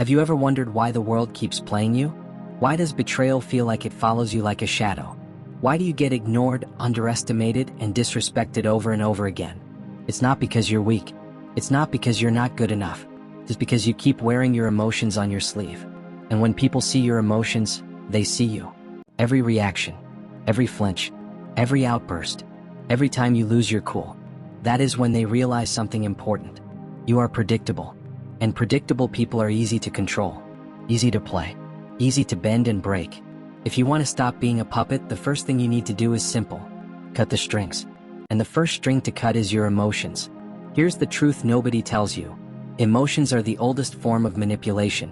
Have you ever wondered why the world keeps playing you? Why does betrayal feel like it follows you like a shadow? Why do you get ignored, underestimated, and disrespected over and over again? It's not because you're weak. It's not because you're not good enough. It's because you keep wearing your emotions on your sleeve. And when people see your emotions, they see you. Every reaction, every flinch, every outburst, every time you lose your cool. That is when they realize something important. You are predictable. And predictable people are easy to control, easy to play, easy to bend and break. If you want to stop being a puppet, the first thing you need to do is simple. Cut the strings. And the first string to cut is your emotions. Here's the truth nobody tells you. Emotions are the oldest form of manipulation.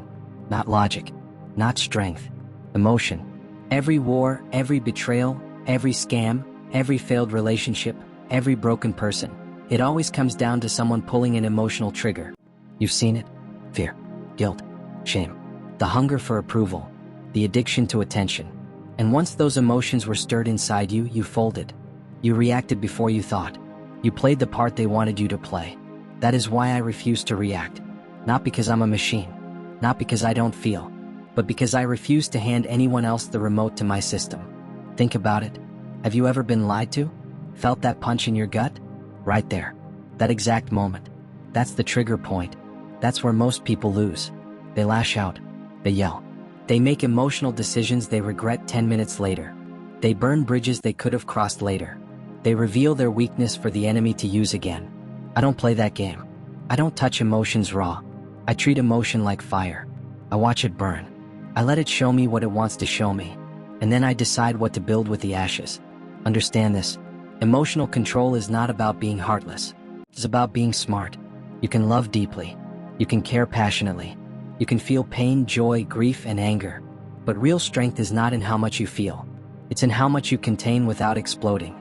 Not logic, not strength. Emotion. Every war, every betrayal, every scam, every failed relationship, every broken person. It always comes down to someone pulling an emotional trigger. You've seen it. Fear, guilt, shame, the hunger for approval, the addiction to attention. And once those emotions were stirred inside you, you folded. You reacted before you thought. You played the part they wanted you to play. That is why I refuse to react. Not because I'm a machine. Not because I don't feel. But because I refuse to hand anyone else the remote to my system. Think about it. Have you ever been lied to? Felt that punch in your gut? Right there. That exact moment. That's the trigger point. That's where most people lose. They lash out. They yell. They make emotional decisions they regret 10 minutes later. They burn bridges they could have crossed later. They reveal their weakness for the enemy to use again. I don't play that game. I don't touch emotions raw. I treat emotion like fire. I watch it burn. I let it show me what it wants to show me. And then I decide what to build with the ashes. Understand this. Emotional control is not about being heartless. It's about being smart. You can love deeply. You can care passionately. You can feel pain, joy, grief, and anger. But real strength is not in how much you feel. It's in how much you contain without exploding.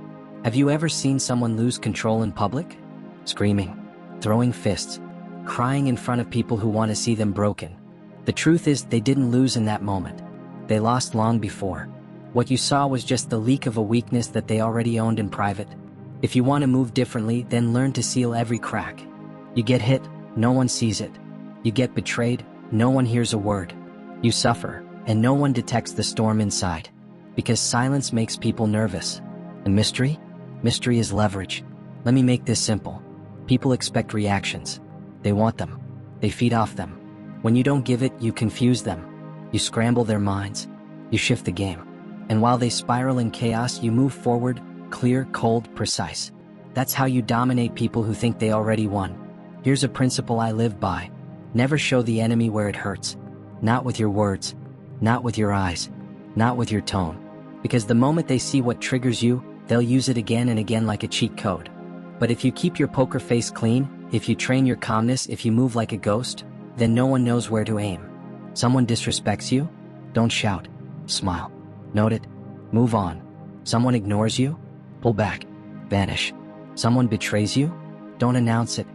Have you ever seen someone lose control in public? Screaming, throwing fists, crying in front of people who want to see them broken. The truth is, they didn't lose in that moment. They lost long before. What you saw was just the leak of a weakness that they already owned in private. If you want to move differently, then learn to seal every crack. You get hit, no one sees it. You get betrayed, no one hears a word. You suffer, and no one detects the storm inside. Because silence makes people nervous. And mystery? Mystery is leverage. Let me make this simple. People expect reactions. They want them. They feed off them. When you don't give it, you confuse them. You scramble their minds. You shift the game. And while they spiral in chaos, you move forward, clear, cold, precise. That's how you dominate people who think they already won. Here's a principle I live by. Never show the enemy where it hurts. Not with your words. Not with your eyes. Not with your tone. Because the moment they see what triggers you, they'll use it again and again like a cheat code. But if you keep your poker face clean, if you train your calmness, if you move like a ghost, then no one knows where to aim. Someone disrespects you? Don't shout. Smile. Note it. Move on. Someone ignores you? Pull back. Vanish. Someone betrays you? Don't announce it.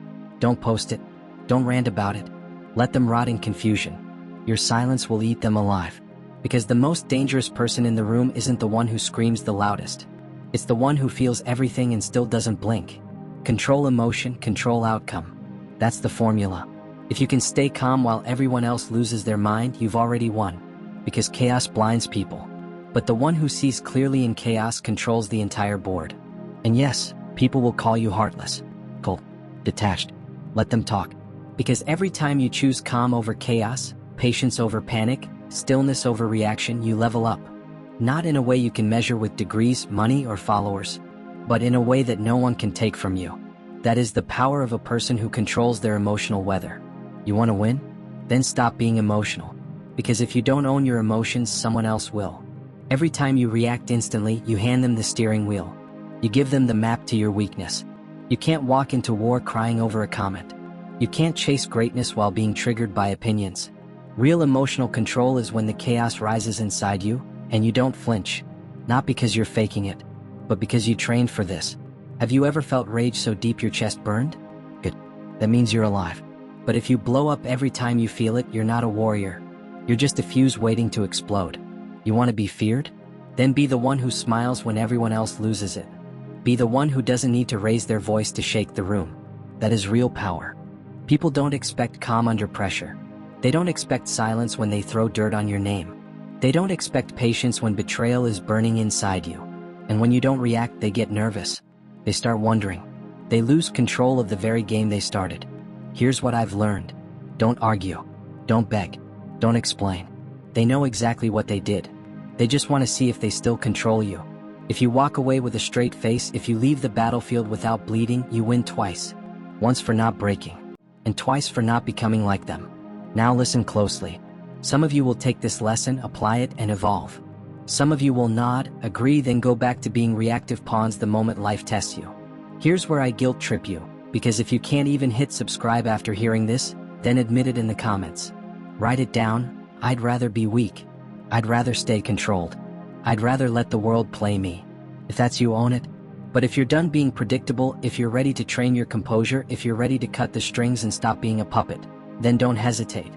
Don't post it. Don't rant about it. Let them rot in confusion. Your silence will eat them alive. Because the most dangerous person in the room isn't the one who screams the loudest. It's the one who feels everything and still doesn't blink. Control emotion, control outcome. That's the formula. If you can stay calm while everyone else loses their mind, you've already won. Because chaos blinds people. But the one who sees clearly in chaos controls the entire board. And yes, people will call you heartless, cold, detached. Let them talk. Because every time you choose calm over chaos, patience over panic, stillness over reaction, you level up. Not in a way you can measure with degrees, money, or followers, but in a way that no one can take from you. That is the power of a person who controls their emotional weather. You want to win? Then stop being emotional. Because if you don't own your emotions, someone else will. Every time you react instantly, you hand them the steering wheel. You give them the map to your weakness. You can't walk into war crying over a comment. You can't chase greatness while being triggered by opinions. Real emotional control is when the chaos rises inside you, and you don't flinch. Not because you're faking it, but because you trained for this. Have you ever felt rage so deep your chest burned? Good. That means you're alive. But if you blow up every time you feel it, you're not a warrior. You're just a fuse waiting to explode. You want to be feared? Then be the one who smiles when everyone else loses it. Be the one who doesn't need to raise their voice to shake the room. That is real power. People don't expect calm under pressure. They don't expect silence when they throw dirt on your name. They don't expect patience when betrayal is burning inside you. And when you don't react, they get nervous. They start wondering. They lose control of the very game they started. Here's what I've learned. Don't argue. Don't beg. Don't explain. They know exactly what they did. They just want to see if they still control you. If you walk away with a straight face, if you leave the battlefield without bleeding, you win twice. Once for not breaking, and twice for not becoming like them. Now listen closely. Some of you will take this lesson, apply it, and evolve. Some of you will nod, agree, then go back to being reactive pawns the moment life tests you. Here's where I guilt trip you, because if you can't even hit subscribe after hearing this, then admit it in the comments. Write it down. I'd rather be weak. I'd rather stay controlled. I'd rather let the world play me. If that's you, own it. But if you're done being predictable, if you're ready to train your composure, if you're ready to cut the strings and stop being a puppet, then don't hesitate.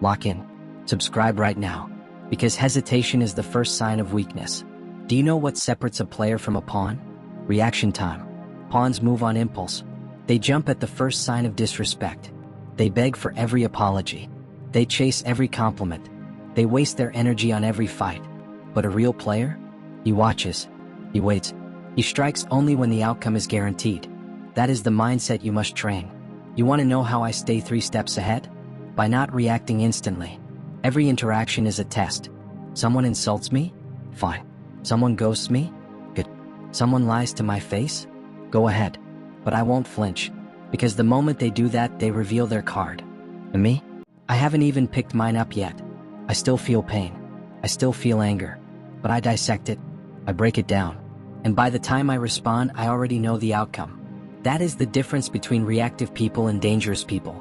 Lock in. Subscribe right now. Because hesitation is the first sign of weakness. Do you know what separates a player from a pawn? Reaction time. Pawns move on impulse. They jump at the first sign of disrespect. They beg for every apology. They chase every compliment. They waste their energy on every fight. But a real player? He watches. He waits. He strikes only when the outcome is guaranteed. That is the mindset you must train. You want to know how I stay 3 steps ahead? By not reacting instantly. Every interaction is a test. Someone insults me? Fine. Someone ghosts me? Good. Someone lies to my face? Go ahead. But I won't flinch. Because the moment they do that, they reveal their card. And me? I haven't even picked mine up yet. I still feel pain. I still feel anger. But I dissect it. I break it down. And by the time I respond, I already know the outcome. That is the difference between reactive people and dangerous people.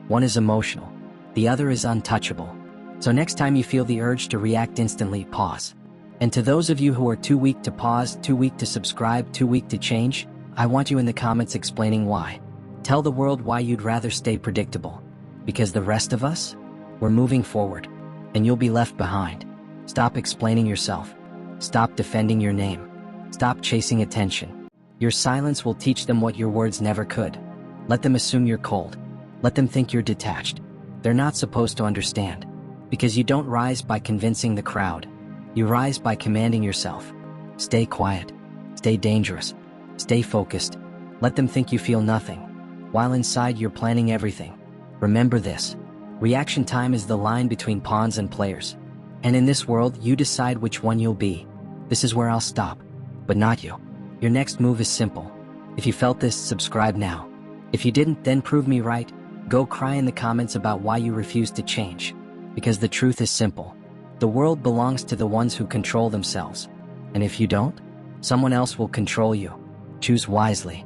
One is emotional. The other is untouchable. So next time you feel the urge to react instantly, pause. And to those of you who are too weak to pause, too weak to subscribe, too weak to change, I want you in the comments explaining why. Tell the world why you'd rather stay predictable. Because the rest of us? We're moving forward. And you'll be left behind. Stop explaining yourself. Stop defending your name. Stop chasing attention. Your silence will teach them what your words never could. Let them assume you're cold. Let them think you're detached. They're not supposed to understand. Because you don't rise by convincing the crowd. You rise by commanding yourself. Stay quiet. Stay dangerous. Stay focused. Let them think you feel nothing. While inside you're planning everything. Remember this. Reaction time is the line between pawns and players. And in this world, you decide which one you'll be. This is where I'll stop. But not you. Your next move is simple. If you felt this, subscribe now. If you didn't, then prove me right. Go cry in the comments about why you refuse to change. Because the truth is simple. The world belongs to the ones who control themselves. And if you don't, someone else will control you. Choose wisely.